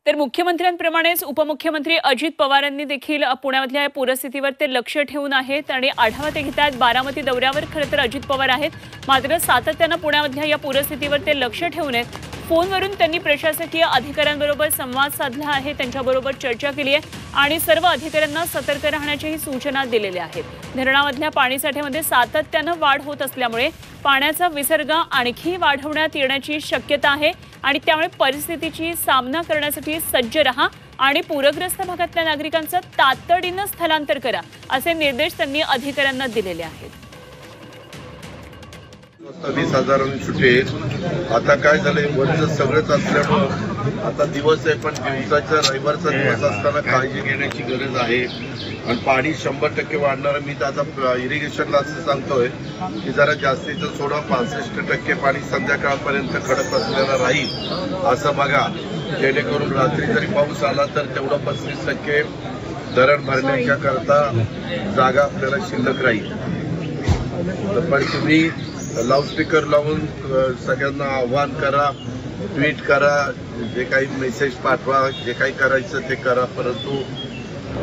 तर मुख्यमंत्र्यांप्रमाणेच उपमुख्यमंत्री अजित पवारांनी देखील पुण्यामधल्या या पूरस्थितीवर ते लक्ष ठेवून आहेत आणि आढावा ते घेतात। बारामती दौऱ्यावर खरं तर अजित पवार आहेत, मात्र सातत्याने पुण्यामधल्या या पूरस्थितीवर ते लक्ष ठेवून आहेत। फोनवरून त्यांनी प्रशासकीय अधिकाऱ्यांबरोबर संवाद साधला आहे, त्यांच्याबरोबर चर्चा केली आहे आणि सर्व अधिकाऱ्यांना सतर्क राहण्याची सूचना दिलेल्या आहेत। धरणामधल्या पाणीसाठ्यामध्ये सातत्याने वाढ होत असल्यामुळे पाण्याचा विसर्ग आणखी वाढवण्यात येण्याची शक्यता आहे आणि त्यामुळे परिस्थितीची सामना करण्यासाठी सज्ज रहा आणि पूरग्रस्त भागातल्या नागरिकांचं तातडीने स्थलांतर करा, असे निर्देश त्यांनी अधिकाऱ्यांना दिलेले आहेत। 20,000 सुट्टे आता काय झालंय, वरचं सगळंच असल्यामुळं आता दिवस आहे, पण दिवसाचा रविवारचा दिवस असताना काळजी घेण्याची गरज आहे आणि पाणी 100% वाढणार। मी तर आता इरिगेशनला असं सांगतोय की जरा जास्तीचं सोडा, 65% पाणी संध्याकाळपर्यंत खडक असलेलं राहील असं बघा, जेणेकरून रात्री जरी पाऊस आला तर तेवढं 35% धरण भरण्याच्या करता जागा आपल्याला शिल्लक राहील। पण तुम्ही लाऊडस्पीकर लावून सगळ्यांना आव्हान करा, ट्विट करा, जे काही मेसेज पाठवा, जे काही करायचं ते करा, परंतु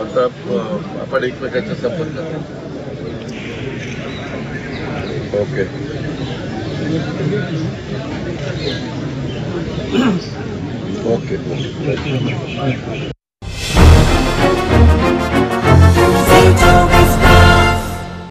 आता आपण एकमेकांच्या संपर्कात। Okay okay.